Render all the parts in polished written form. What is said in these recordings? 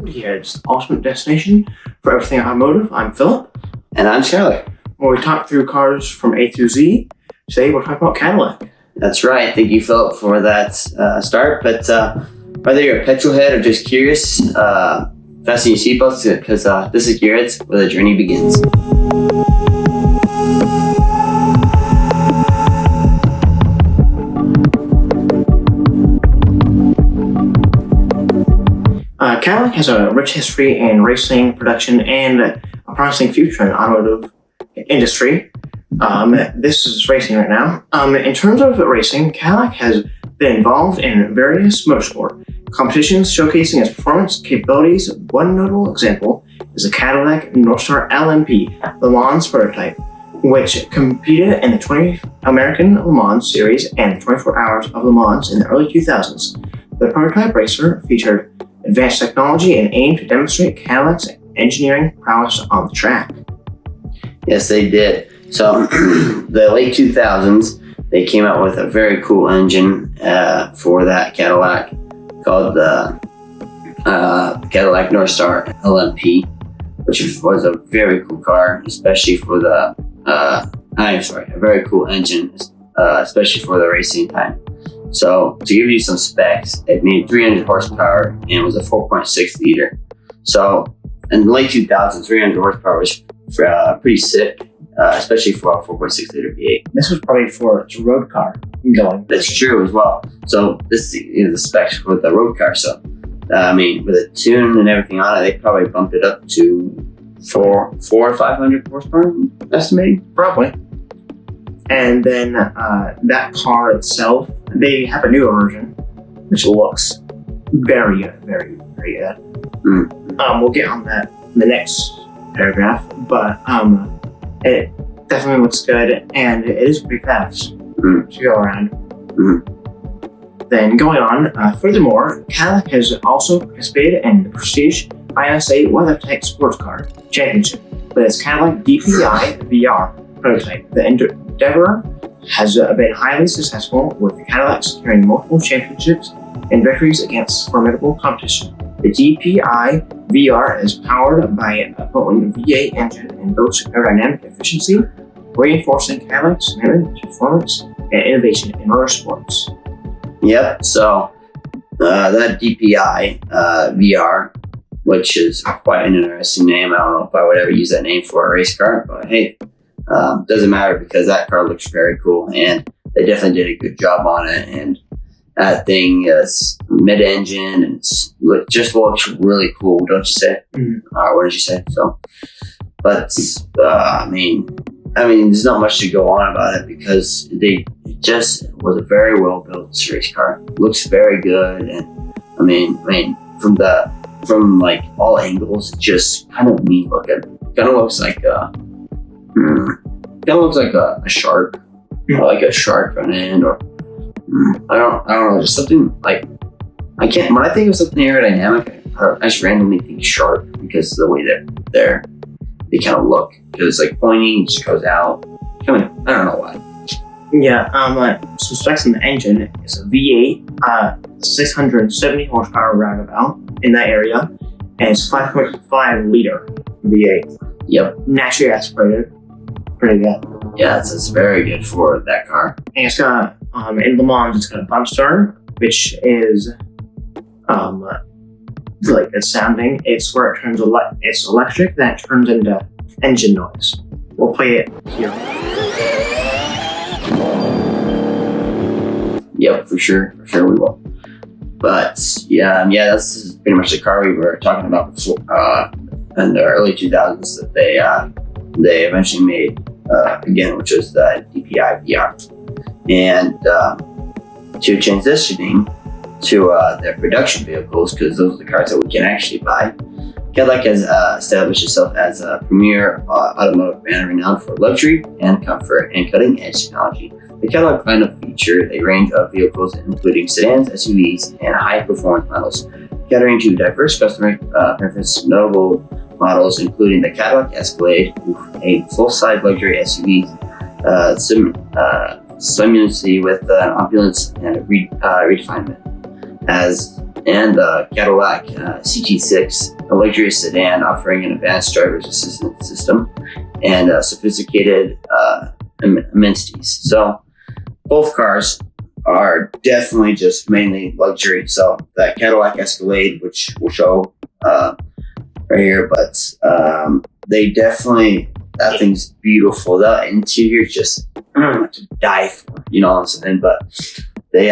Here, it's the ultimate destination for everything automotive. I'm Philip. And I'm Skylar. Where we talk through cars from A through Z. Today we're talking about Cadillac. That's right. Thank you, Philip, for that start. But whether you're a petrol head or just curious, fasten your seatbelts because this is Gearheads, where the journey begins. Cadillac has a rich history in racing, production, and a promising future in the automotive industry. This is racing right now. In terms of racing, Cadillac has been involved in various motorsport competitions showcasing its performance capabilities. One notable example is the Cadillac Northstar LMP Le Mans prototype, which competed in the 20 American Le Mans Series and 24 Hours of Le Mans in the early 2000s. The prototype racer featured advanced technology and aimed to demonstrate Cadillac's engineering prowess on the track. Yes, they did. So, the late 2000s, they came out with a very cool engine for that Cadillac called the Cadillac Northstar LMP, which was a very cool car, especially for the a very cool engine, especially for the racing time. So, to give you some specs, it made 300 horsepower and was a 4.6 liter. So, in the late 2000s, 300 horsepower was pretty sick, especially for a 4.6 liter V8. This was probably for its road car going. That's true as well. So, this is the specs for the road car. So, with a tune and everything on it, they probably bumped it up to 400 or 500 horsepower, estimating. Probably. And then that car itself, they have a newer version, which looks very good, very, very good. We'll get on that in the next paragraph, but it definitely looks good, and it is pretty fast to go around. Then going on, furthermore, Cadillac has also participated in the prestige ISA WeatherTech Sports Car Championship with its Cadillac DPI VR prototype. The endeavor has been highly successful, with Cadillac securing multiple championships and victories against formidable competition. The DPI VR is powered by a potent V8 engine and boasts aerodynamic efficiency, reinforcing Cadillac's commitment to performance and innovation in motorsports. Yep, so that DPI VR, which is quite an interesting name. I don't know if I would ever use that name for a race car, but hey, doesn't matter because that car looks very cool and they definitely did a good job on it. And that thing is mid-engine and just looks really cool, don't you say? What did you say? So, but there's not much to go on about it because it just was a very well built race car. Looks very good, and from like all angles, just kind of neat looking. Kind of looks like a shark, or like a shark front end, or I don't know, just something like when I think of something aerodynamic, I just randomly think shark because of the way that they kind of look. Because it's like pointing, it just goes out. I don't know why. Yeah, some specs on the engine is a V8, 670 horsepower roundabout in that area, and it's 5.5 liter V8. Yep. Naturally aspirated. Pretty good. Yeah, it's very good for that car. And it's got, in Le Mans, it's got a bump starter, which is, like it's sounding. It's where it turns it's electric, then it turns into engine noise. We'll play it here. Yep, for sure we will. But yeah, that's pretty much the car we were talking about before, in the early 2000s that they eventually made again, which was the DPI VR. And to transitioning to their production vehicles, because those are the cars that we can actually buy, Cadillac has established itself as a premier automotive brand renowned for luxury and comfort and cutting-edge technology. The Cadillac lineup featured a range of vehicles, including sedans, SUVs, and high-performance models, catering to diverse customer preferences. Notable models including the Cadillac Escalade, a full-size luxury SUV, simultaneously with opulence and refinement, as and the Cadillac CT6, a luxurious sedan offering an advanced driver's assistance system and sophisticated amenities. So both cars are definitely just mainly luxury. So that Cadillac Escalade, which we'll show right here, but they definitely, that thing's beautiful. The interior just to die for, you know what I'm saying? But they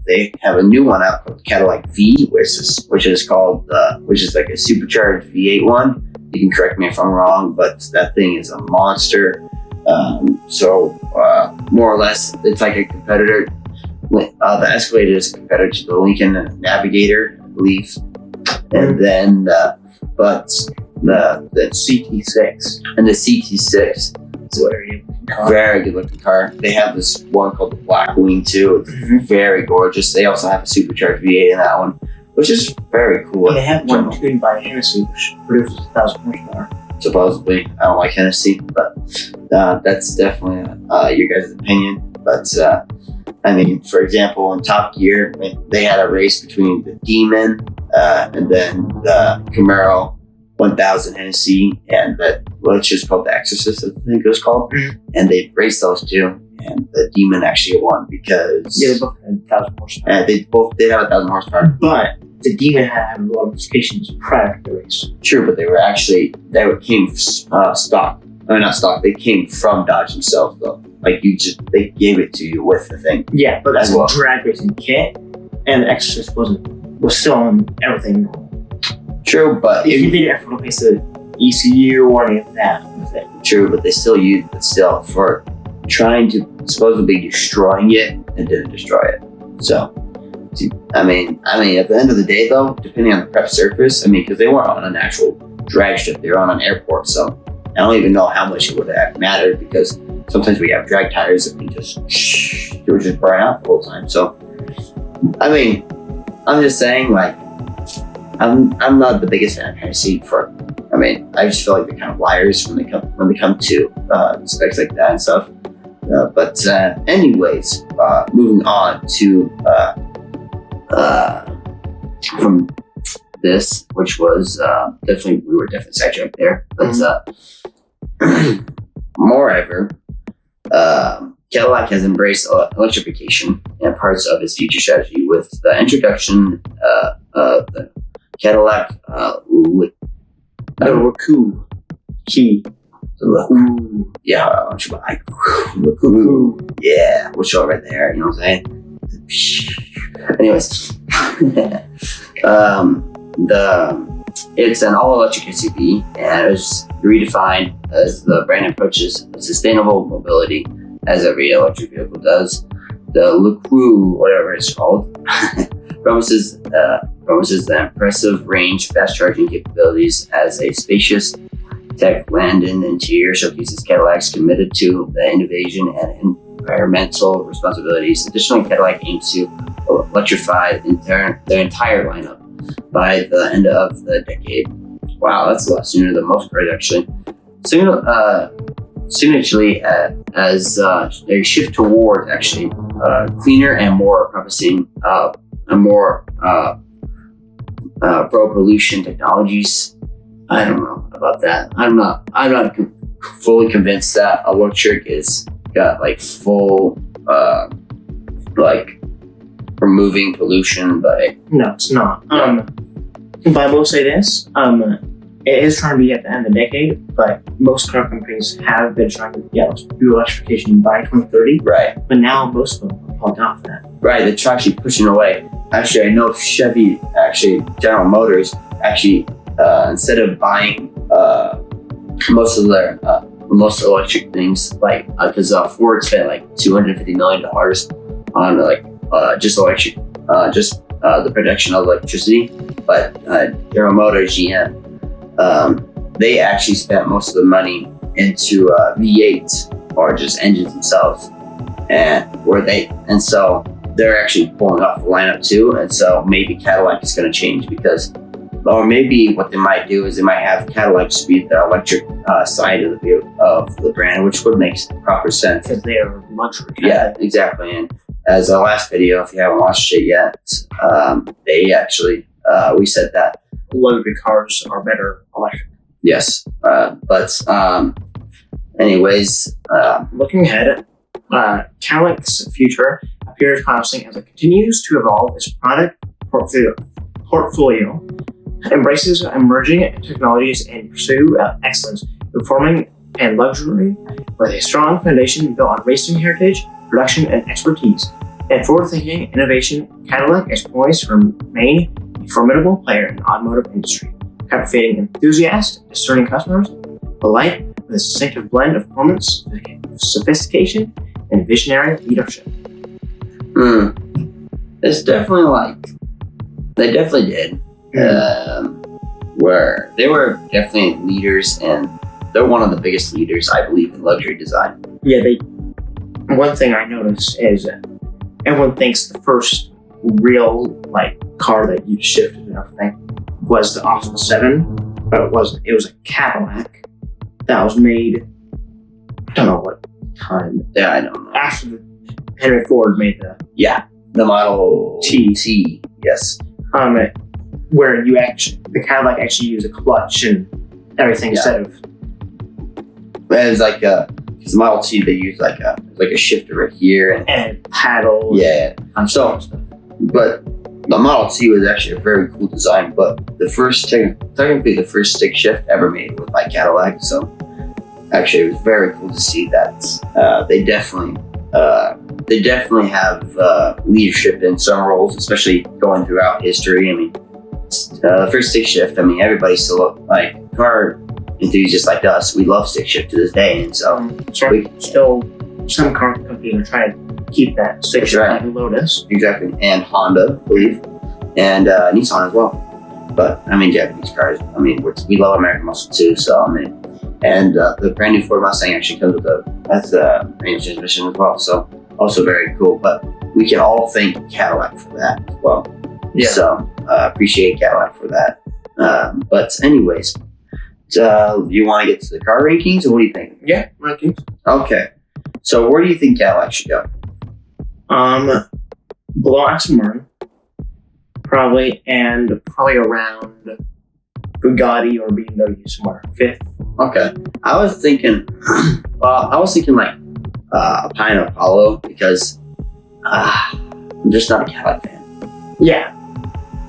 they have a new one out called Cadillac V, which is like a supercharged V8 one. You can correct me if I'm wrong, but that thing is a monster. More or less, it's like a competitor. The Escalade is a competitor to the Lincoln Navigator, I believe. And then, but the CT6 and the CT6 is a very good looking car. They have this one called the Black Wing too. It's very gorgeous. They also have a supercharged V8 in that one, which is very cool. And they have one tuned by Hennessy, which produces 1,000 horsepower. Supposedly, I don't like Hennessy, but that's definitely your guys' opinion. But I mean, for example, in Top Gear, they had a race between the Demon and then the Camaro 1000 Hennessy, and which is called the Exorcist, I think it was called. And they raced those two, and the Demon actually won because they both had 1,000 horsepower. And they both did have 1,000 horsepower, but the Demon had a lot of modifications prior to the race. True, but they came stock. I mean, not stock. They came from Dodge themselves, though. Like they gave it to you with the thing. Yeah, but that's as well. a drag racing kit, and the Exorcist was still on everything normal. True, but if you didn't have to replace the ECU or any of that with it. True, but they still used it still for trying to supposedly destroying it and didn't destroy it. So. I mean, at the end of the day, though, depending on the prep surface, because they weren't on an actual drag strip, they were on an airport, so I don't even know how much it would have mattered because sometimes we have drag tires that we they would just burn out the whole time. So, I mean, I'm just saying, like, I'm not the biggest fan of Hennessy I just feel like they're kind of liars when they come to specs like that and stuff. But anyways, moving on to. From this, which was we were definitely sidetracked there. But moreover, Cadillac has embraced electrification and parts of its future strategy with the introduction of the Cadillac Raku key. Yeah, yeah, we'll show it right there. You know what I'm saying? Anyways, it's an all-electric SUV, and it was redefined as the brand approaches sustainable mobility, as every electric vehicle does. The LeCroux, whatever it's called, promises the impressive range, fast charging capabilities as a spacious tech Landon interior showcases Cadillac's committed to the innovation and environmental responsibilities. Additionally, Cadillac aims to electrify their entire lineup by the end of the decade. Wow, that's a lot sooner than most cars, actually. Soon actually, as they shift toward actually cleaner and more promising, and more pro-pollution technologies. I don't know about that. I'm not fully convinced that electric is got like full like removing pollution, but no, it's not. But I will say this: it is trying to be at the end of the decade, but most car companies have been trying to do electrification by 2030. Right. But now most of them are pulling off that. Right, they're actually pushing away. Actually, I know Chevy, General Motors, instead of buying most of their most electric things, like because Ford spent like $250 million on just electric, the production of electricity, but General Motors, GM, they actually spent most of the money into V8s or just engines themselves, and so they're actually pulling off the lineup too, and so maybe Cadillac is going to change or maybe what they might do is they might have Cadillac speed the electric side of the brand, which would make proper sense because they are luxury. Yeah, exactly. And as our last video, if you haven't watched it yet, they actually we said that Luxury cars are better electric. yes, anyways, Looking ahead, Cadillac's future appears promising as it continues to evolve its product portfolio, embraces emerging technologies, and pursue excellence, performing and luxury with a strong foundation built on racing heritage, production, and expertise. And forward-thinking innovation, Cadillac is poised to remain a formidable player in the automotive industry, captivating enthusiasts, discerning customers alike with a distinctive blend of performance, sophistication, and visionary leadership. It's definitely they definitely did. Where they were definitely leaders, and they're one of the biggest leaders, I believe, in luxury design. Yeah, one thing I noticed is that everyone thinks the first real car that you shifted and everything was the Austin 7, but it wasn't. It was a Cadillac that was made, I don't know what time. Yeah, I don't know. After Henry Ford made the Model T. Yes. Where the Cadillac actually used a clutch and everything instead of. It was because the Model T, they used like a shifter right here and paddle. Yeah. But the Model T was actually a very cool design. But technically the first stick shift ever made was by Cadillac. So actually, it was very cool to see that they definitely have leadership in some roles, especially going throughout history. I mean, the first stick shift. I mean, everybody still car enthusiasts like us. We love stick shift to this day, and so still some car companies are trying to keep that stick shift, like Lotus, exactly, and Honda, I believe, and Nissan as well. But I mean, Japanese cars. I mean, we love American muscle too. So I mean, and the brand new Ford Mustang actually comes with a manual transmission as well. So also very cool. But we can all thank Cadillac for that as well. Yeah. So appreciate Cadillac for that. But anyways, you want to get to the car rankings, or what do you think? Yeah, rankings. Okay. So where do you think Cadillac should go? Below Aston Martin, probably around Bugatti or BMW somewhere. Fifth. Okay. I was thinking a Pine Apollo because I'm just not a Cadillac fan. Yeah,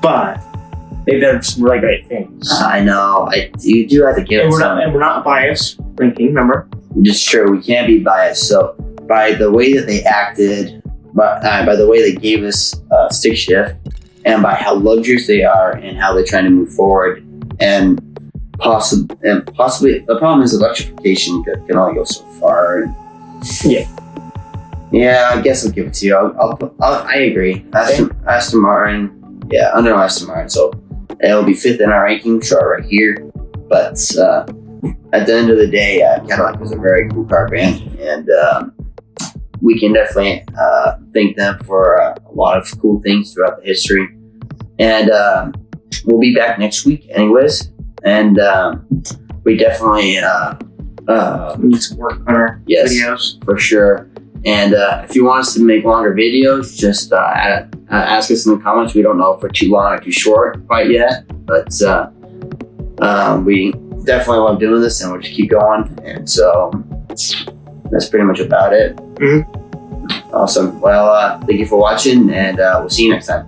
but they've done some really great things. I know. You do have to give it some. And we're not biased ranking, remember? Just sure, we can't be biased. So by the way that they acted, by the way they gave us stick shift, and by how luxurious they are and how they're trying to move forward, and possibly the problem is electrification can only go so far. Yeah, I guess I'll give it to you. I agree. Aston Martin, under Aston Martin. So it'll be fifth in our ranking, sure, right here. But at the end of the day, Cadillac was a very cool car brand, and we can definitely thank them for a lot of cool things throughout the history. And we'll be back next week, anyways. And we definitely need some work on our videos for sure. And if you want us to make longer videos, just ask us in the comments. We don't know if we're too long or too short quite yet, but we definitely love doing this, and we'll just keep going. And so that's pretty much about it. Mm-hmm. Awesome. Well, thank you for watching, and we'll see you next time.